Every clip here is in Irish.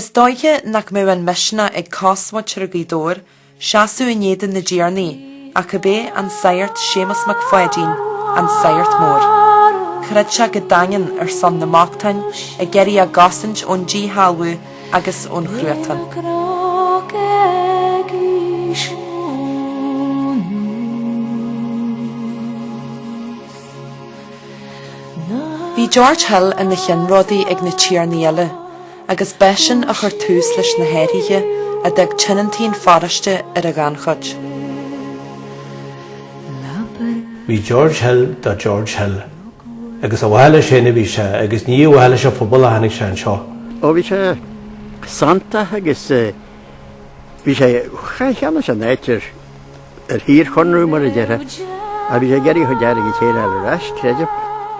Is dóige nach mé an misna ag cosmod ar Gweedore, seaasú in Gnéithe na Díarnaí, a cabé an sairt Seamus McFadden, an sairt mór. Chred se go daingan ar son na Machtain a geirí a gasint ón dí halú agus ón chruatan. Bhí George Hill in na chinródaí ag na tíarnaí eile, agus beisin a chur tús leis na héirithe a d'ag tinantín fáraiste ar a gánchuid. Bhí George Hill da George Hill, agus a bhhaile sinna bhí sé, agus ní bhhaile sé phobal a hanig sé an seo. Ó bhí sé santa agus bhí sé cheanna sé néitir ar hír chunrú mar a deire, a bhí sé geirí chu deire go chéile ar reis, créidir.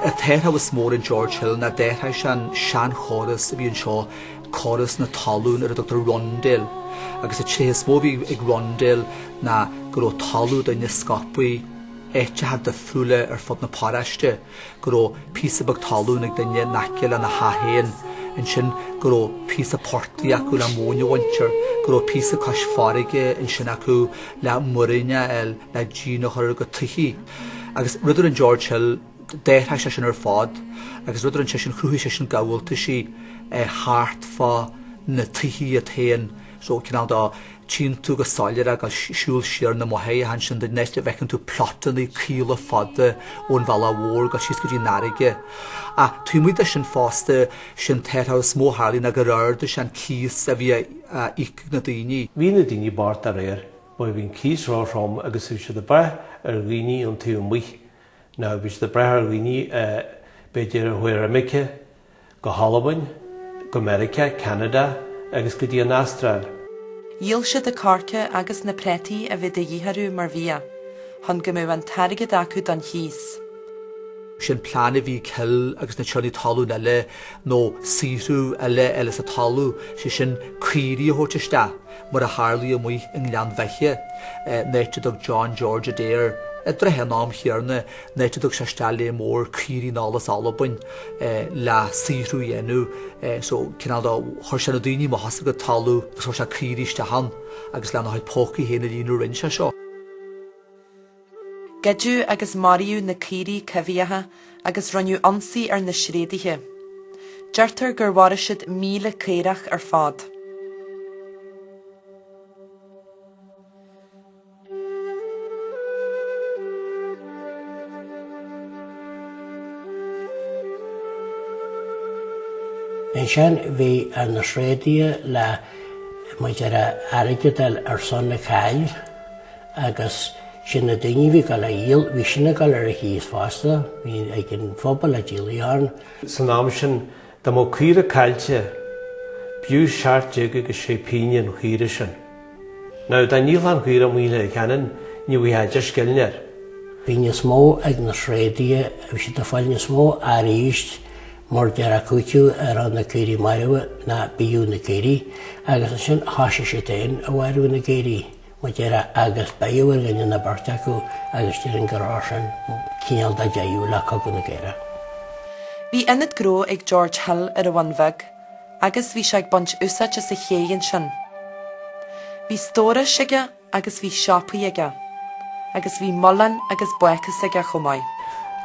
A Tair was mór in George Hill na Davitt sean choras a bhí an seo choras na Talún ar a Dr. Rondale. Agus a sé smó bhí ag Rondale na go talú daine scapaí éte had de fúla ar fod na páraiste go písa bag talún ag daine naciil na hahéin in sin go písa portaí acu le mónehaintir go písa cos fáige in sin acu le murinne el le dína chuir go tuí. Agus ruidir an George Hill Davitt sé sin ar fád, agus ruidir an sé sin chrúthaí sé sin gabhfuilta sí háart fá na tuí a tain, so cinál dá tín tú go sáilir a siúil siar na mothaí han sin de neiste bhecinn tú plotan í cíla fada ón bhela mhór go síos go dtí narige. A tú muid sin fásta sin Tair smó hálí na go ráirde sin cís a bhí ic na daoine. Bhí na daoine bart ar éir, ba bhín cís rám agus bhí sé de breth ar riine an tú muich. Now, bhí sé de breth ar riine beidir a Huair Amice, go Halloween, go America, Canada, agus go dtí an Astral. Díal siad a carcha agus na prétaí a bhí de dhíharú mar bhia, chun go mbeadh an tairgid acu don chios. Sin plán a bhí cill agus na teonaí talún eile nó sírú eile sa talú sé sin cuirí a thuirteiste mar a hálaí a muoich in Leanmheiche néite do John George a Dair drethe nám chearna néite do sé Piobaire Mor cuirí nálas albain le sírú dhéanú so cinál chuir sin na daoine má hasa go talú gus chuir sé cuiríiste han agus le na haid pócaí héna líonú rinse seo. Gedú agus mariú na círí cyfiatha agus runniú ansaí ar na sréadaithe. Deirtar gur bhara siad 1000 céireach ar fad. En sin bhí ar na sréadaithe le muidir airgeadal ar son na cail agus sin na daoine bhí go le díal, bhí sinna go ar a híos fásta, bhí ag an phobal a díalaíarn. San am sin, da má cuire cailte, bíú seaarte agus sé píine an chuire sin. Now, da níl an chuire míle a cheann, ní bhí heidir scilnear. Bhí na smó ag na sréadaithe, bhí si do fáil na smó ar íist, mar dear a cúitiú ar an na céirí mairewa na bíú na céirí, agus sin háise sé tain a bhhairú na céirí. Mae dira agus baiúil gan na bartacu agus dyr yn gyrrasin cynal da jaiw la cogwn y geira. Bhí inad gró ag George Hill ar a bhainmhig, agus bhí sé ag bunt úsáid is a chéan sin. Bhí stóra siige agus bhí siapaí aige, agus bhí mollan agus buchas aige chomáid.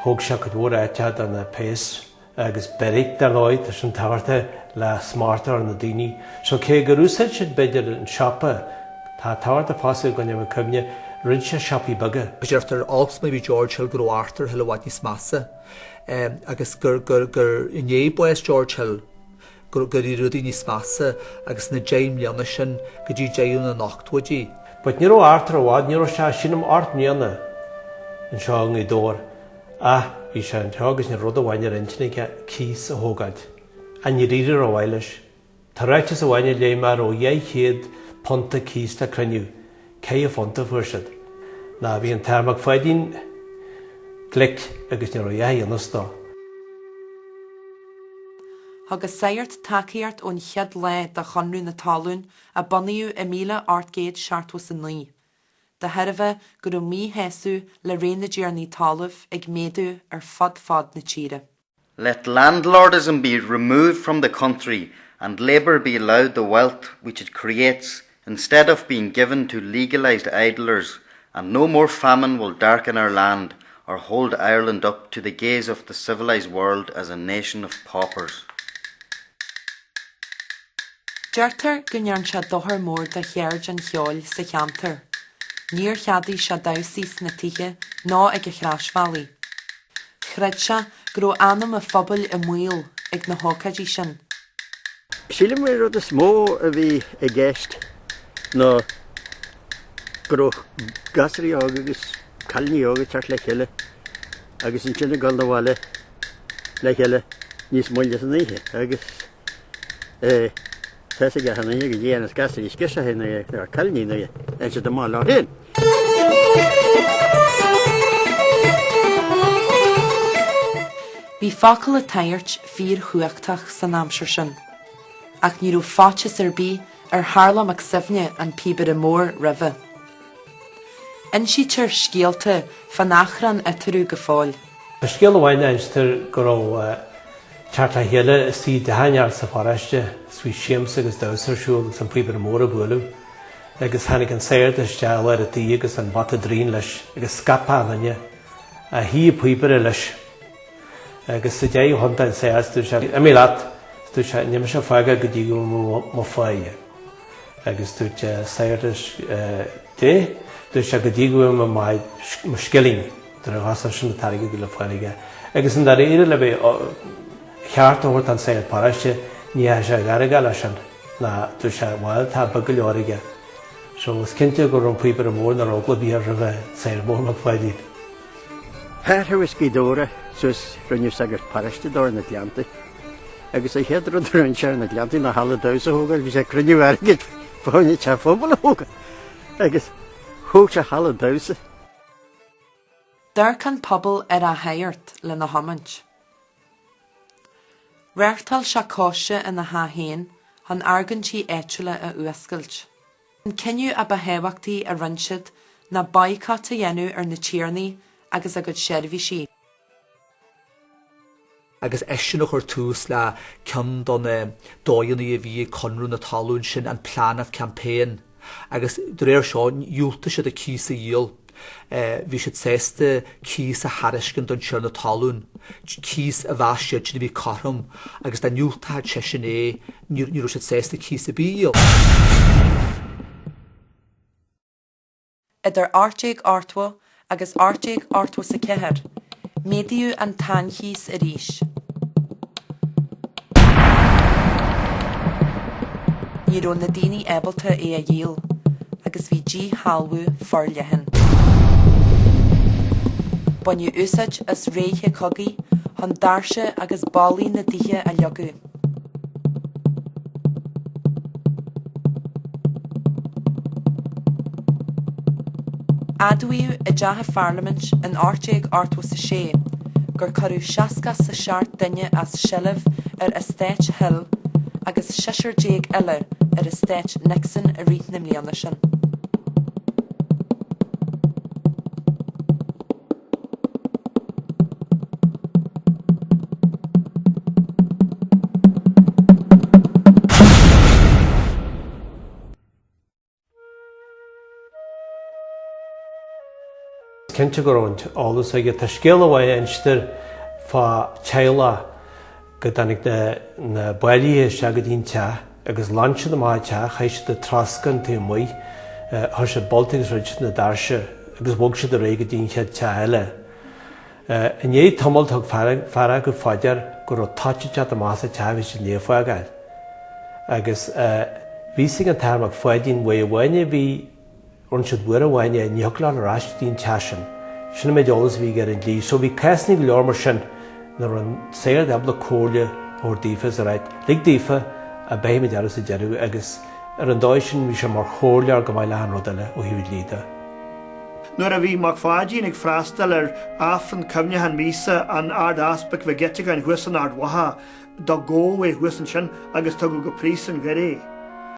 Thóg se go dúra éitead an na pés agus beric de láid ar sin táirte le smartar an na daoine. So cé gur úsáid siad beidir an siapa tá táirte fása go nefh cumne rid se siapaí baga. Beirtar alps maybe George Hill go Arthur Hill a smasa agus gur iné bues George Hill gur í rudí ní smasa agus na James Leanna sin go dtí déún na nachtúidí. But ní Arthur bhád ní se sinam art níana an seo Gweedore bhí sé an teagus na rud amhaine rinne cís a thógáid. A ní riidir ó bhhailes. Tá réitis a bhaine lé mar ó dhéchéad ponta cís a cruniú, cé a fonta fuirsead. Na bhí an Tair McFadden glic agus ní roié an ostá. Agus sairt takeíart ón chead le de chunrú na Talún a buniú Emíle Artgate seartwas an ní. De herve gur mí heasú le réna díarní talamh ag méadú ar fad na tíre. Let landlordism be removed from the country and labour be allowed the wealth which it creates, instead of being given to legalised idlers, and no more famine will darken our land or hold Ireland up to the gaze of the civilised world as a nation of paupers. Deirtar gunnearn se Dobhair Mor de cheird an cheol sa cheantar. Níor cheadaí se dawsís na tithe ná ag a chráisbhailí. Chreid se gro anam a phobal I muil ag na hócadí sin. Sílim mé rud is mó a bhí I gceist nó gro gasraí ága agus calní ága tart le chéile agus an sinna gáil na bháile le chéile níos muile saníthe agus Tessa ga hanna go dhéana gasraí sciise héna ar calní na an se do má lá hén. Bhí focail a tairt fíor chuachtach san amsir sin, ach ní raibh fáitis bí ar tharla McFadden an Piobaire Mor roimhe. Insitir scialta fan achran itirú go fáil. Tá scéal amháin ainstar go raibh teart a chéile sí dehaneart sa fáraiste suí siamsa agus dawsarsúil san Piobaire Mor a bhuailú, agus tháinig an saoir isteáil ar a tí agus an bata drín leis agus scapádanne a hí Piobaire leis. Agus sa dé honta an saoir stú se a mé leat stú se nimime se fága go dtí go má fáige. Agus stú saoir dé stú se go dtí go má maid skilling dar a ghasar sin na taige go le fáige. Agus an dar éire le bheith cheart óhairt an saoir páraiste ní se garige leis sin na tú se bhil tá bag go leorige. So is cinnte go an Piobaire Mor na rógla bí a bheith saoir mór McFadden. Thar was Gweedore, sus runniu sagar paraiste dor na Atlantic. Agus a head run an share na Atlantic na hala dausa hogar, vi sé crunniu ergit fáinne te fóbal hogar. Agus hó se hala dausa. Dar can pobl ar a hairt le na hamant. Reirtal se cóise in na hahéin, han argantí éitiúla a uascailt. An cinniu a behéhachtaí a rinsead na baicáta dhéanú ar na tíornaí agus agad seirbhí sí. Agus eisiau nach ar tús le cyn don dóianna a bhí conrún na Talún sin an planaf campaign. Agus dréir seo iúlta siad a cís a díal. Bhí siad sésta cís a hariscin don siar na Talún. Cís a bhaisiad sin a bhí carm. Agus da iúlta had sin ní rú siad sésta cís a bhíal. Idir áirteag ártwa agus áirteag ártwa sa ceithir, médiú an tanchís a ríis. Ní ró na daoine ébalta a díal, agus bhí dí halbú forlehan. Baniu úsáid as réithe cogaí, han darse agus bálaí na dithe a leagu. Adwiú I deatha Parliament an áirteag ártwa sa sé, gur carú seasca sa seart duine as seileamh ar Estate Hill agus 16 eile ar Estate Nixon a rith na mbliana sin. Cinnte go raibh álas aige tá scéal amháin ainstar fá teaghlá go danig na bailíthe se go dtíon te agus lanse na máid te chaise de trascan tú muoi thu sé boltaigh ruid na darse agus bhog se de ré go dtíon chead te eile. In é tamiltach fearra go fáidear go raibh táte te a másasa te bhí sin léomhfágail. Agus bhí sin an tear McFadden bhhaine bhí run siad buair a bhhaine neocláil arás tíon teasin. Sinna méid eolalas bhí gar an lí, so bhí ceasnaí go leor mar sin nar an saoir dabla cóirle ór dífas a ráid. Lig dífa a béimi dearras a dearú agus ar an dóid sin bhí sé mar chóirlear go bhaile an rudaile ó hiúid lída. Nuair a bhí McFadden ag freastal ar afran cymnehan mísa an ard aspec bheith getaigh an huasan ard watha do ggó é huasan sin agus tugadh go prís an gcéiré.